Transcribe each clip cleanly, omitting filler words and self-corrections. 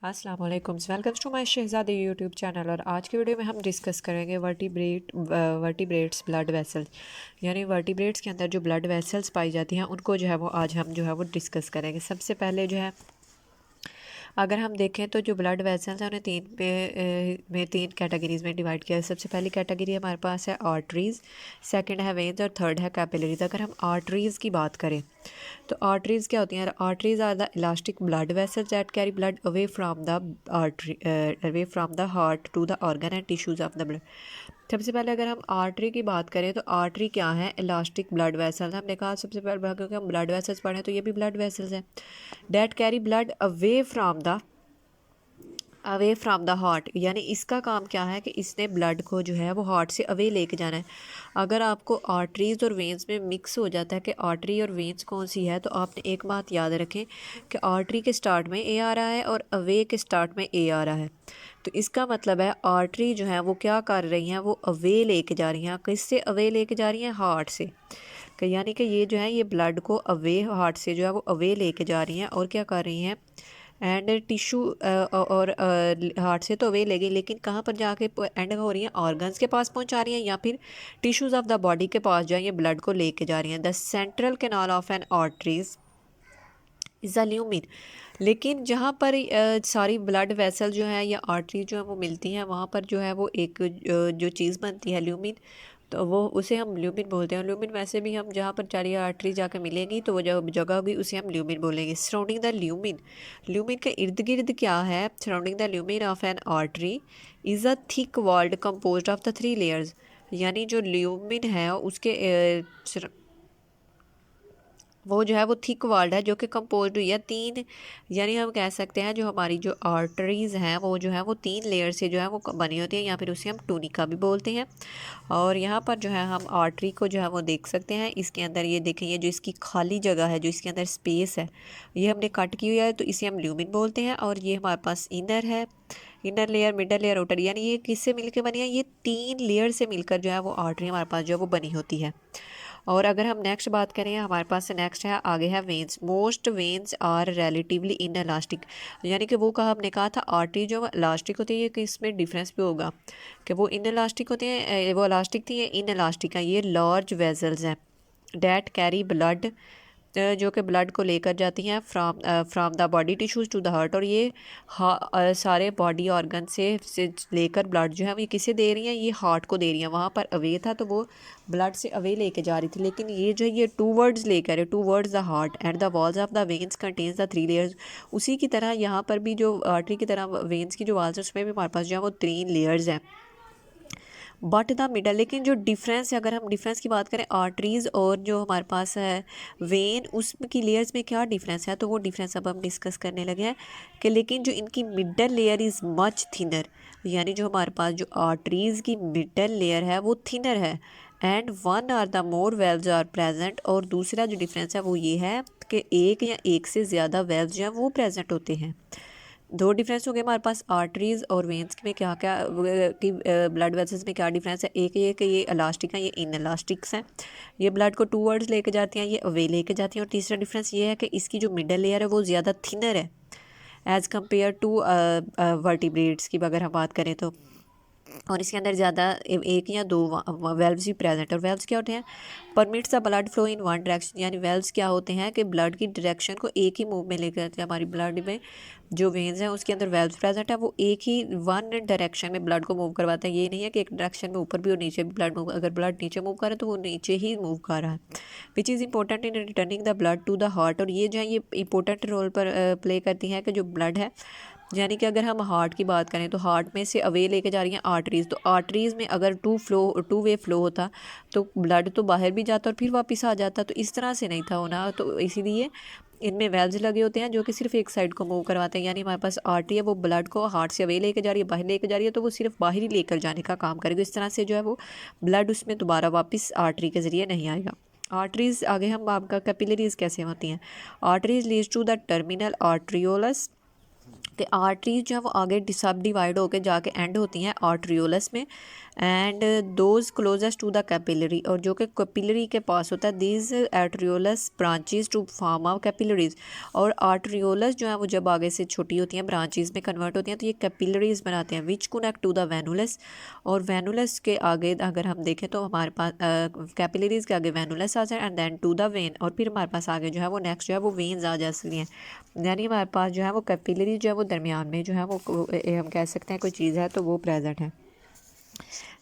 अस्सलाम वालेकुम, welcome to my Shahzadi YouTube channel. और आज की वीडियो में हम डिस्कस करेंगे वर्टिब्रेट्स ब्लड वेसल्स, यानी वर्टिब्रेट्स के अंदर जो ब्लड वेसल्स पाई जाती हैं उनको जो है वो आज हम जो है वो डिस्कस करेंगे। सबसे पहले जो है अगर हम देखें तो जो ब्लड वेसल्स हैं उन्हें तीन कैटेगरीज़ में डिवाइड किया है। सबसे पहली कैटेगरी हमारे पास है आर्टरीज़, सेकंड है वेन्स और थर्ड है कैपिलरीज। अगर हम आर्टरीज़ की बात करें तो आर्टरीज़ क्या होती हैं? Arteries are the elastic blood vessels that carry blood away from the heart to the organ and tissues of the blood. सबसे पहले अगर हम आर्टरी की बात करें तो आर्टरी क्या है? Elastic blood vessels. हमने कहा सबसे पहले क्योंकि हम ब्लड वेसल्स पढ़े तो ये भी ब्लड वेसल्स हैं। That carry blood away from the heart, यानी इसका काम क्या है कि इसने ब्लड को जो है वो हार्ट से अवे लेके जाना है। अगर आपको आर्टरीज़ और वेंस में मिक्स हो जाता है कि आर्टरी और वेंस कौन सी है, तो आपने एक बात याद रखें कि आर्टरी के स्टार्ट में ए आ रहा है और अवे के स्टार्ट में ए आ रहा है। तो इसका मतलब है आर्टरी जो है वो क्या कर रही हैं, वो अवे लेके जा रही हैं। किससे अवे लेके जा रही हैं? हार्ट से। यानी कि ये जो है ये ब्लड को अवे हार्ट से जो है वो अवे लेके जा रही हैं और क्या कर रही हैं, एंड टिश्यू और हार्ट से तो वे ले गई, लेकिन कहाँ पर जाके एंड हो रही हैं? ऑर्गन्स के पास पहुँचा रही हैं या फिर टिश्यूज़ ऑफ द बॉडी के पास जो है ये ब्लड को लेके जा रही हैं। The central canal of an artery is a lumen. लेकिन जहाँ पर सारी ब्लड वेसल जो है या आर्टरी जो है वो मिलती हैं, वहाँ पर जो है वो एक जो चीज़ बनती है ल्यूमिन, तो वो उसे हम ल्यूमिन बोलते हैं। ल्यूमिन वैसे भी हम जहाँ पर चारी आर्टरी जाकर मिलेंगी तो वो जो जगह होगी उसे हम ल्यूमिन बोलेंगे। सराउंडिंग द ल्यूमिन, ल्यूमिन के इर्द गिर्द क्या है? Surrounding the lumen of an artery is a thick walled composed of the 3 layers. यानी जो ल्यूमिन है उसके वो जो है वो थिक वॉल्ड है जो कि कंपोज्ड हुई है 3, यानी हम कह सकते हैं जो हमारी जो आर्टरीज़ हैं वो जो है वो 3 लेयर से जो है वो बनी होती है, या फिर उसे हम टूनिका भी बोलते हैं। और यहाँ पर जो है हम आर्टरी को जो है वो देख सकते हैं। इसके अंदर ये देखें, ये जो इसकी खाली जगह है, जो इसके अंदर स्पेस है, ये हमने कट की हुई है, तो इसे हम ल्यूमिन बोलते हैं। और ये हमारे पास इनर है, inner layer, middle layer, outer, यानी ये किससे मिलकर बनी है? ये 3 लेयर से मिलकर जो है वो आर्टरी हमारे पास जो है वो बनी होती है। और अगर हम नेक्स्ट बात करें, हमारे पास नेक्स्ट है, आगे है veins. Most veins are relatively inelastic, यानी कि वो कहा हमने कहा था आर्टरी जो इलास्टिक होती है, ये किसमें डिफरेंस भी होगा कि वो इन इलास्टिक होते हैं, वो इलास्टिक थी, ये इन इलास्टिक है। ये लार्ज वेजल्स हैं डैट कैरी ब्लड, जो कि ब्लड को लेकर जाती हैं from the body tissues to the heart. और ये सारे बॉडी ऑर्गन से लेकर ब्लड जो है वो ये किसे दे रही हैं? ये हार्ट को दे रही हैं। वहाँ पर अवे था तो वो ब्लड से अवे लेके जा रही थी, लेकिन ये जो है ये टूवर्ड्स लेकर है, towards the heart and the walls of the veins contains the 3 layers. उसी की तरह यहाँ पर भी जो आर्टरी की तरह वेन्स की जो वॉल्स है उसमें भी हमारे पास जो है वो 3 लेयर्स हैं, बट द मिडल। लेकिन जो डिफरेंस है, अगर हम डिफरेंस की बात करें आर्टरीज़ और जो हमारे पास है वेन, उसकी लेयर्स में क्या डिफरेंस है, तो वो डिफरेंस अब हम डिस्कस करने लगे हैं कि लेकिन जो इनकी middle layer is much thinner, यानी जो हमारे पास जो आर्टरीज़ की मिडल लेयर है वो थिनर है। And one are the more valves are present, और दूसरा जो डिफरेंस है वो ये है कि एक या एक से ज़्यादा वेल्व्स जो हैं वो प्रेजेंट होते हैं। 2 डिफरेंस हो गए हमारे पास आर्टरीज़ और वेंस में। क्या क्या कि ब्लड वेसल्स में क्या डिफरेंस है? एक ये कि ये इलास्टिक हैं, ये इन इलास्टिक्स हैं, ये ब्लड को टूवर्ड्स लेके जाती हैं, ये अवे लेके जाती हैं। और तीसरा डिफरेंस ये है कि इसकी जो मिडल लेयर है वो ज़्यादा थिनर है एज़ कम्पेयर टू वर्टिब्रेट्स की अगर हम बात करें तो। और इसके अंदर ज़्यादा एक या 2 वेल्व्स भी प्रेजेंट है। और वेल्व्स क्या होते हैं? Permits the blood flow in one direction, यानी वेल्व्स क्या होते हैं कि ब्लड की डायरेक्शन को एक ही मूव में लेकर जाते हैं। हमारी ब्लड में जो वेन्स हैं उसके अंदर वेल्व्स प्रेजेंट है, वो एक ही वन डायरेक्शन में ब्लड को मूव करवाते हैं। ये नहीं है कि एक डायरेक्शन में ऊपर भी और नीचे भी ब्लड मूव, अगर ब्लड नीचे मूव कर रहा है तो वो नीचे ही मूव कर रहा है, which is important in returning the blood to the heart. और ये जो है ये इंपॉर्टेंट रोल पर प्ले करती है कि जो ब्लड है, यानी कि अगर हम हार्ट की बात करें तो हार्ट में से अवे लेके जा रही हैं आर्टरीज़, तो आर्टरीज़ में अगर टू वे फ्लो होता तो ब्लड तो बाहर भी जाता और फिर वापस आ जाता, तो इस तरह से नहीं था होना। तो इसीलिए इनमें वेल्व्स लगे होते हैं जो कि सिर्फ एक साइड को मूव करवाते हैं। यानी हमारे पास आर्टरी है वो ब्लड को हार्ट से अवे लेके जा रही है, बाहर लेके जा रही है, तो वो सिर्फ बाहर ही लेकर जाने का काम करेगी। इस तरह से जो है वो ब्लड उसमें दोबारा वापस आर्टरी के ज़रिए नहीं आएगा। आर्टरीज़ आगे हम आपका कैपिलरीज़ कैसे होती हैं? Arteries leads to the terminal arterioles कि आर्टरीज जो है वो आगे सब डिवाइड होकर जाके एंड होती हैं आर्ट्रियोलस में, and those closest to the capillary, और जो कि कैपिलरी के पास होता है, these arterioles branches to form of capillaries. और आर्ट्रियोलस जो है वो जब आगे से छोटी होती हैं ब्रांचेस में कन्वर्ट होती हैं तो ये कैपिलरीज बनाते हैं विच कनेक्ट टू द वेनुलस। और वेनुलस के आगे अगर हम देखें तो हमारे पास कैपिलरीज के आगे वेनुलस आ जाए and then to the vein, और फिर हमारे पास आगे जो है वो नेक्स्ट जो है वो वेन्स आ जाती हैं। यानी हमारे पास जो है वो कैपिलरी जो है वो दरमियान में जो है वो हम कह सकते हैं कोई चीज़ है तो वो प्रेजेंट है।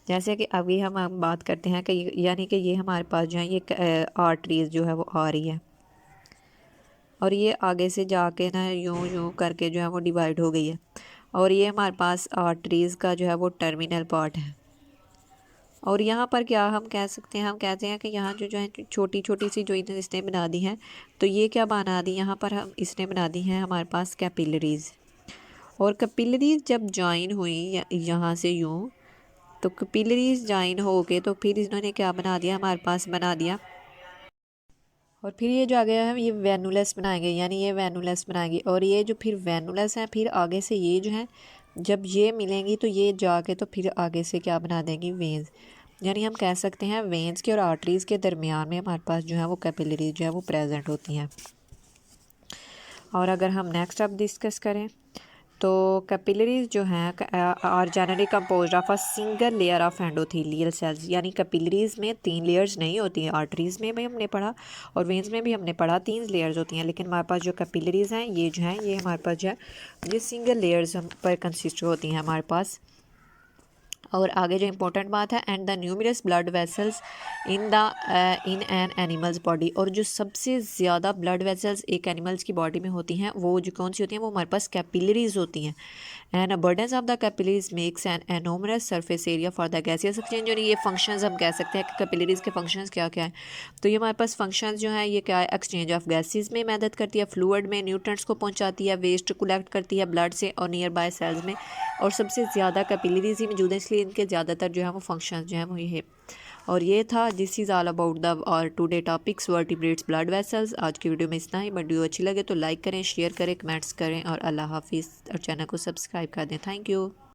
जैसे कि अभी हम बात करते हैं कि यानी कि ये हमारे पास जो है ये आर्टरीज जो है वो आ रही है और ये आगे से जाके ना यूं यूं करके जो है वो डिवाइड हो गई है, और ये हमारे पास आर्टरीज का जो है वो टर्मिनल पार्ट है। और यहाँ पर क्या हम कह सकते हैं, हम कहते हैं कि यहाँ जो है छोटी छोटी सी जो इसने बना दी है, तो ये क्या बना दी यहाँ पर हम इसने बना दी है हमारे पास कैपिलरीज। और कैपिलरीज जब ज्वाइन हुई यहाँ से यूँ, तो कैपिलरीज ज्वाइन हो के तो फिर इन्होंने क्या बना दिया हमारे पास बना दिया, और फिर ये जो आ गया है ये वेनुलस बनाएंगे, यानी ये वेनुलस बनाएंगे। और ये जो फिर वेनुलस है फिर आगे से ये जो है जब ये मिलेंगी तो ये जाके तो फिर आगे से क्या बना देंगी वेंस। यानी हम कह सकते हैं वेंस के और आर्टरीज़ के दरमियान में हमारे पास जो है वो कैपिलरीज जो है वो प्रेजेंट होती हैं। और अगर हम नेक्स्ट अब डिस्कस करें तो कैपिलरीज जो हैं are generally composed of a single layer of endothelial cells, यानी कैपिलरीज में 3 लेयर्स नहीं होती हैं। आर्टरीज में भी हमने पढ़ा और वेंस में भी हमने पढ़ा 3 लेयर्स होती हैं, लेकिन हमारे पास जो कैपिलरीज हैं ये जो हैं ये हमारे पास जो है ये सिंगल लेयर्स पर कंसिस्ट होती हैं हमारे पास। और आगे जो इम्पोर्टेंट बात है and the numerous blood vessels in an animals body, और जो सबसे ज़्यादा ब्लड वेसल्स एक एनिमल्स की बॉडी में होती हैं वो जो कौन सी होती हैं वो हमारे पास कैपिलरीज होती हैं। And abundance of the capillaries makes an enormous surface area for the gaseous exchange. और ये फंक्शंस हम कह सकते हैं कि कैपिलरीज के फंक्शंस क्या क्या हैं, तो ये हमारे पास फंक्शंस जो हैं ये क्या है, एक्सचेंज ऑफ गैसेस में मदद करती है, फ्लूइड में न्यूट्रिएंट्स को पहुंचाती है, वेस्ट कलेक्ट करती है ब्लड से और नियर बाय सेल्स में, और सबसे ज़्यादा कैपिलरीज ही मौजूद है इसलिए इनके ज़्यादातर जो है वो फंक्शंस जो है वो ये है। और ये था this is all about the और today topics vertebrates blood vessels. आज की वीडियो में इतना ही। वीडियो अच्छी लगे तो लाइक करें, शेयर करें, कमेंट्स करें और अल्लाह हाफिज़, और चैनल को सब्सक्राइब कर दें। Thank you.